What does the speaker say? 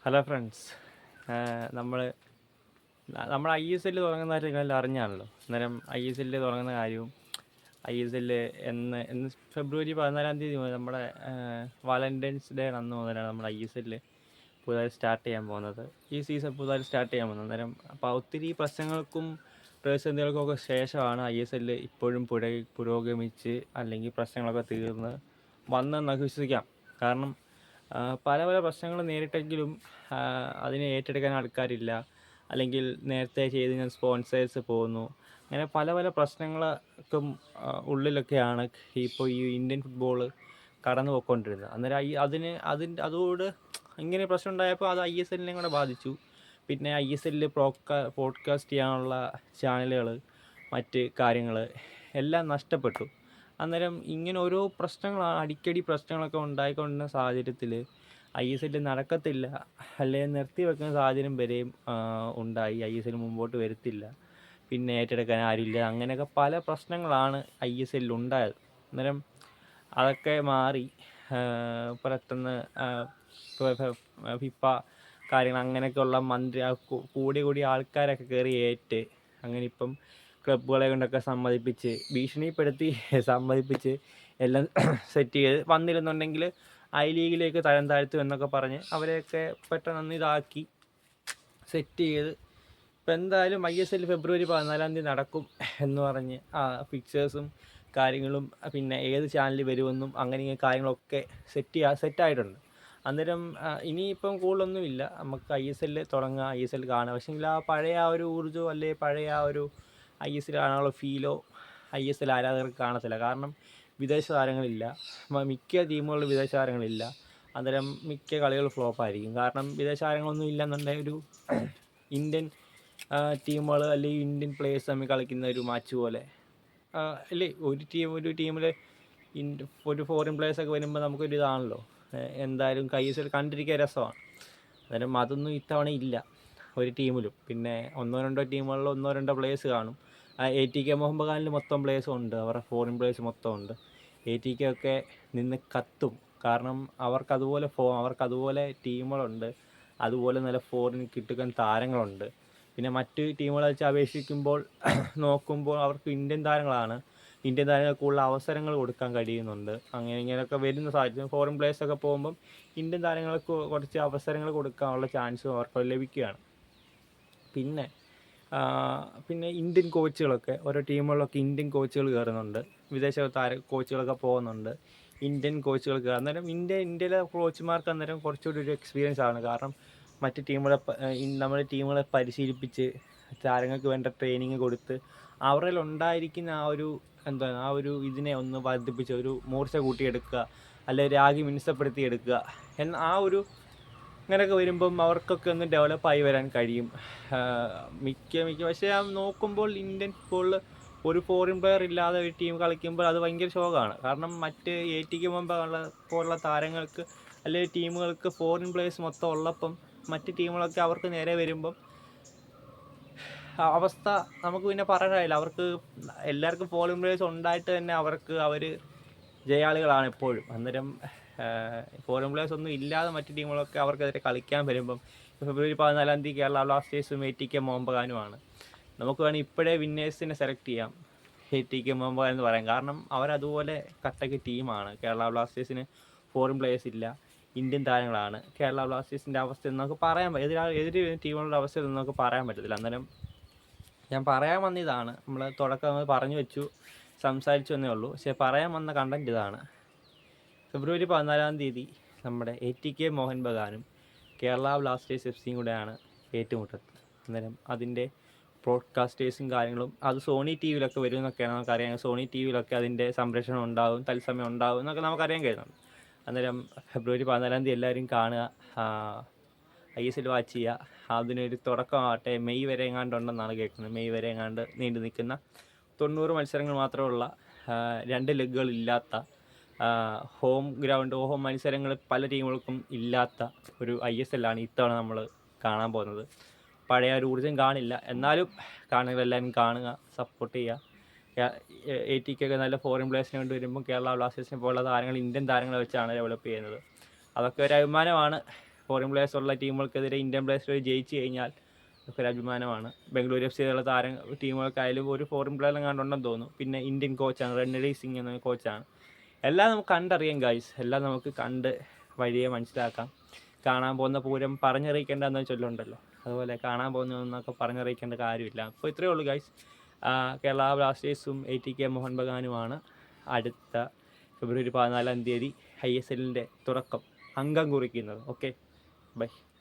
Hello friends. നമ്മൾ നമ്മൾ I S എല്ല് തുടങ്ങുന്നതായിട്ട് നിങ്ങളെല്ലാം അറിഞ്ഞാണല്ലോ. അന്നേരം ഐ എസ് എല്ല് തുടങ്ങുന്ന കാര്യവും ISL എന്ന് ഫെബ്രുവരി 14 മുതൽ നമ്മുടെ വാലന്റൈൻസ് ഡേ അന്ന് മുതലാണ് നമ്മുടെ ISL പുതുതായി സ്റ്റാർട്ട് ചെയ്യാൻ പോകുന്നത്. ഈ സീസൺ പുതുതായി സ്റ്റാർട്ട് ചെയ്യാൻ പോകുന്നത്. അന്നേരം അപ്പോൾ ഒത്തിരി പ്രശ്നങ്ങൾക്കും പ്രതിസന്ധികൾക്കൊക്കെ ശേഷമാണ് ISL ഇപ്പോഴും പുരോഗമിച്ച് അല്ലെങ്കിൽ പ്രശ്നങ്ങളൊക്കെ തീർന്ന് വന്നെന്നൊക്കെ വിശ്വസിക്കാം. കാരണം പല പല പ്രശ്നങ്ങൾ നേരിട്ടെങ്കിലും അതിനെ ഏറ്റെടുക്കാൻ ആൾക്കാരില്ല, അല്ലെങ്കിൽ നേരത്തെ ചെയ്ത് സ്പോൺസേഴ്സ് പോകുന്നു. അങ്ങനെ പല പല പ്രശ്നങ്ങളൊക്കെ ഉള്ളിലൊക്കെയാണ് ഇപ്പോൾ ഈ ഇന്ത്യൻ ഫുട്ബോൾ കടന്നു പോയിക്കൊണ്ടിരുന്നത്. അന്നേരം അതോട് ഇങ്ങനെ പ്രശ്നം ഉണ്ടായപ്പോൾ അത് ISL കൂടെ ബാധിച്ചു. പിന്നെ ISL പോഡ്കാസ്റ്റ് ചെയ്യാനുള്ള ചാനലുകൾ, മറ്റ് കാര്യങ്ങൾ എല്ലാം നഷ്ടപ്പെട്ടു. അന്നേരം ഇങ്ങനെ ഓരോ പ്രശ്നങ്ങളാണ്, അടിക്കടി പ്രശ്നങ്ങളൊക്കെ ഉണ്ടായിക്കൊണ്ടിരുന്ന സാഹചര്യത്തിൽ ISL നടക്കത്തില്ല, അല്ലെങ്കിൽ നിർത്തി വെക്കുന്ന സാഹചര്യം വരെയും ഉണ്ടായി. ISL മുമ്പോട്ട് വരത്തില്ല, പിന്നെ ഏറ്റെടുക്കാൻ ആരുമില്ല, അങ്ങനെയൊക്കെ പല പ്രശ്നങ്ങളാണ് ISL ഉണ്ടായത്. അന്നേരം അതൊക്കെ മാറി പെട്ടെന്ന് ഫിഫ കാര്യങ്ങൾ അങ്ങനെയൊക്കെയുള്ള മന്ത്രി കൂടിയ ആൾക്കാരൊക്കെ കയറി അങ്ങനെ ഇപ്പം ക്ലബ്ബുകളെ കൊണ്ടൊക്കെ ഭീഷണിപ്പെടുത്തി സമ്മതിപ്പിച്ച് എല്ലാം സെറ്റ് ചെയ്ത് വന്നിരുന്നുണ്ടെങ്കിൽ ഐ ലീഗിലേക്ക് തരം താഴ്ത്തും എന്നൊക്കെ പറഞ്ഞ് അവരെയൊക്കെ പെട്ടെന്ന് ഇതാക്കി സെറ്റ് ചെയ്ത് ഇപ്പം എന്തായാലും ISL ഫെബ്രുവരി 14 നടക്കും എന്ന് പറഞ്ഞ് പിക്ചേഴ്സും കാര്യങ്ങളും പിന്നെ ഏത് ചാനലിൽ വരുമെന്നും അങ്ങനെ കാര്യങ്ങളൊക്കെ സെറ്റായിട്ടുണ്ട്. അന്നേരം ഇനിയിപ്പം കൂടുതലൊന്നുമില്ല, നമുക്ക് ISL തുടങ്ങുക, ISL കാണുക. പക്ഷേങ്കിൽ പഴയ ഒരു ഊർജ്ജമോ അല്ലെങ്കിൽ പഴയ ഒരു ISL കാണാനുള്ള ഫീലോ ISL ആരാധകർക്ക് കാണത്തില്ല. കാരണം വിദേശ താരങ്ങളില്ല, മിക്ക ടീമുകളിലും വിദേശ താരങ്ങളില്ല. അന്നേരം മിക്ക കളികൾ ഫ്ലോപ്പായിരിക്കും. കാരണം വിദേശ താരങ്ങളൊന്നും ഇല്ലെന്നുണ്ടെങ്കിൽ ഒരു ഇന്ത്യൻ ടീമുകൾ അല്ലെങ്കിൽ ഇന്ത്യൻ പ്ലേയേഴ്സ് തമ്മിൽ കളിക്കുന്ന ഒരു മാച്ച് പോലെ അല്ലേ. ഒരു ടീമിൽ ഒരു ഫോറിൻ പ്ലേയേഴ്സൊക്കെ വരുമ്പോൾ നമുക്കൊരു ഇതാണല്ലോ, എന്തായാലും ISL കണ്ടിരിക്കാൻ രസമാണ്. അന്നേരം അതൊന്നും ഇത്തവണ ഇല്ല ഒരു ടീമിലും. പിന്നെ ഒന്നോ രണ്ടോ ടീമുകളിൽ ഒന്നോ രണ്ടോ പ്ലേയേഴ്സ് കാണും. ATK മോഹൻ ബഗാനിൽ മൊത്തം പ്ലേയേഴ്സും ഉണ്ട്, അവരുടെ ഫോറിൻ പ്ലേയേഴ്സ് മൊത്തം ഉണ്ട്. ATK ഒക്കെ നിന്ന് കത്തും, കാരണം അവർക്കതുപോലെ ടീമുകളുണ്ട്, അതുപോലെ നല്ല ഫോറിൻ കിട്ടുന്ന താരങ്ങളുണ്ട്. പിന്നെ മറ്റ് ടീമുകളെ വെച്ച് അപേക്ഷിക്കുമ്പോൾ നോക്കുമ്പോൾ അവർക്ക് ഇന്ത്യൻ താരങ്ങൾക്ക് കൂടുതൽ അവസരങ്ങൾ കൊടുക്കാൻ കഴിയുന്നുണ്ട്. ഇങ്ങനെയൊക്കെ വരുന്ന സാഹചര്യം ഫോറിൻ പ്ലേയേഴ്സൊക്കെ പോകുമ്പം ഇന്ത്യൻ താരങ്ങൾക്ക് കുറച്ച് അവസരങ്ങൾ കൊടുക്കാനുള്ള ചാൻസും അവർക്ക് ലഭിക്കുകയാണ്. പിന്നെ ഇന്ത്യൻ കോച്ചുകളൊക്കെ ഓരോ ടീമുകളിലൊക്കെ ഇന്ത്യൻ കോച്ചുകൾ കയറുന്നുണ്ട്, വിദേശ കോച്ചുകളൊക്കെ പോകുന്നുണ്ട്, ഇന്ത്യൻ കോച്ചുകൾ കയറും. അന്നേരം ഇന്ത്യയിലെ കോച്ചുമാർക്ക് അന്നേരം കുറച്ചുകൂടി ഒരു എക്സ്പീരിയൻസ് ആണ്. കാരണം മറ്റ് നമ്മുടെ ടീമുകളെ പരിശീലിപ്പിച്ച് താരങ്ങൾക്ക് വേണ്ട ട്രെയിനിങ് കൊടുത്ത് അവരിൽ ഉണ്ടായിരിക്കുന്ന ആ ഒരു ഇതിനെ ഒന്ന് വർദ്ധിപ്പിച്ച് ഒരു മൂർച്ച കൂട്ടിയെടുക്കുക, അല്ലെങ്കിൽ രാഗി മിനുസപ്പെടുത്തിയെടുക്കുക അങ്ങനെയൊക്കെ വരുമ്പം അവർക്കൊക്കെ ഒന്ന് ഡെവലപ്പായി വരാൻ കഴിയും. പക്ഷേ നോക്കുമ്പോൾ ഇന്ത്യൻ ഫുട്ബോളിൽ ഒരു ഫോറിൻ പ്ലെയർ ഇല്ലാതെ ഒരു ടീം കളിക്കുമ്പോൾ അത് ഭയങ്കര ശോകമാണ്. കാരണം മറ്റ് ATK പോലുള്ള താരങ്ങൾക്ക് അല്ലെങ്കിൽ ടീമുകൾക്ക് ഫോറിൻ പ്ലേയേഴ്സ് മൊത്തം ഉള്ളപ്പം മറ്റ് ടീമുകളൊക്കെ അവർക്ക് നേരെ വരുമ്പം അവസ്ഥ നമുക്ക് പിന്നെ പറയാനില്ല. അവർക്ക് എല്ലാവർക്കും ഫോറിൻ പ്ലേയേഴ്സ് ഉണ്ടായിട്ട് തന്നെ അവർ ജയാളികളാണ് എപ്പോഴും. അന്നേരം ഫോറിൻ പ്ലേയേഴ്സ് ഒന്നും ഇല്ലാതെ മറ്റ് ടീമുകളൊക്കെ അവർക്കെതിരെ കളിക്കാൻ വരുമ്പം ഫെബ്രുവരി 14 കേരള ബ്ലാസ്റ്റേഴ്സും ATK മോഹൻ ബഗാനുമാണ്. നമുക്ക് വേണമെങ്കിൽ ഇപ്പോഴേ വിന്നേഴ്സിനെ സെലക്ട് ചെയ്യാം, ATK മോഹൻ ബഗാൻ എന്ന് പറയാം. കാരണം അവരതുപോലെ കട്ടക്ക് ടീമാണ്. കേരള ബ്ലാസ്റ്റേഴ്സിന് ഫോറിൻ പ്ലേയേഴ്സ് ഇല്ല, ഇന്ത്യൻ താരങ്ങളാണ്. കേരള ബ്ലാസ്റ്റേഴ്സിൻ്റെ അവസ്ഥ നമുക്ക് പറയാൻ എതിര് ടീമുകളുടെ അവസ്ഥ നമുക്ക് പറയാൻ പറ്റത്തില്ല. അന്നേരം ഞാൻ പറയാൻ വന്നതാണ്, നമ്മൾ തുടക്കം പറഞ്ഞു വെച്ചു, സംസാരിച്ചു എന്നേ ഉള്ളൂ. പക്ഷേ പറയാൻ വന്ന കണ്ടൻറ്റ് ഇതാണ്. ഫെബ്രുവരി 14 നമ്മുടെ ATK മോഹൻ ബഗാനും കേരള ബ്ലാസ്റ്റേഴ്സ് FCയും കൂടെയാണ് ഏറ്റുമുട്ടുന്നത്. അന്നേരം അതിൻ്റെ ബ്രോഡ്കാസ്റ്റേഴ്സും കാര്യങ്ങളും അത് സോണി TVയിലൊക്കെ വരും എന്നൊക്കെയാണ് നമുക്കറിയാം. സോണി TVയിലൊക്കെ അതിൻ്റെ സംപ്രേഷണം ഉണ്ടാവും, തത്സമയം ഉണ്ടാവും എന്നൊക്കെ നമുക്കറിയാൻ കഴിയുന്നുണ്ട്. അന്നേരം ഫെബ്രുവരി 14 എല്ലാവരും കാണുക, ISL വാച്ച് ചെയ്യുക. അതിനൊരു തുടക്കമാവട്ടെ. മെയ് വരെ എങ്ങാണ്ടുണ്ടെന്നാണ് കേൾക്കുന്നത്. മെയ് വരെ എങ്ങാണ്ട് നീണ്ടു നിൽക്കുന്ന 90 മത്സരങ്ങൾ മാത്രമുള്ള 2 ലെഗുകളില്ലാത്ത ഹോം മത്സരങ്ങൾ പല ടീമുകൾക്കും ഇല്ലാത്ത ഒരു ISL ആണ് ഇത്തവണ നമ്മൾ കാണാൻ പോകുന്നത്. പഴയ ഒരു ഊർജ്ജം കാണില്ല, എന്നാലും എല്ലാവരും കാണുക, സപ്പോർട്ട് ചെയ്യുക. ATK ഒക്കെ നല്ല ഫോറിൻ പ്ലേയേഴ്സിനെ കൊണ്ട് വരുമ്പോൾ കേരള ബ്ലാസ്റ്റേഴ്സിനെ പോലുള്ള ഇന്ത്യൻ താരങ്ങളെ വെച്ചാണ് ഡെവലപ്പ് ചെയ്യുന്നത്. അതൊക്കെ ഒരു അഭിമാനമാണ്. ഫോറിൻ പ്ലേയേഴ്സ് ഉള്ള ടീമുകൾക്കെതിരെ ഇന്ത്യൻ പ്ലേയേഴ്സ് ജയിച്ചു കഴിഞ്ഞാൽ ഒക്കെ ഒരു അഭിമാനമാണ്. ബംഗളൂരു FC ഉള്ള ടീമുകൾക്കായാലും ഒരു ഫോറിൻ പ്ലെയർ കണ്ടുണ്ടെന്ന് തോന്നുന്നു. പിന്നെ ഇന്ത്യൻ കോച്ചാണ് റൺവീർ സിംഗ് എന്ന കോച്ചാണ്. എല്ലാം നമുക്ക് കണ്ടറിയാം ഗൈസ്, എല്ലാം നമുക്ക് കണ്ട് വഴിയെ മനസ്സിലാക്കാം. കാണാൻ പോകുന്ന പൂരം പറഞ്ഞറിയിക്കേണ്ട എന്ന് ചൊല്ലുണ്ടല്ലോ, അതുപോലെ കാണാൻ പോകുന്നതൊന്നൊക്കെ പറഞ്ഞറിയിക്കേണ്ട കാര്യമില്ല. അപ്പോൾ ഇത്രയേ ഉള്ളൂ ഗൈസ്. കേരള ബ്ലാസ്റ്റേഴ്സും ATK മോഹൻ ബഗാനുമാണ് അടുത്ത ഫെബ്രുവരി 14 ISLൻ്റെ തുടക്കം അംഗം കുറിക്കുന്നത്. Okay, by.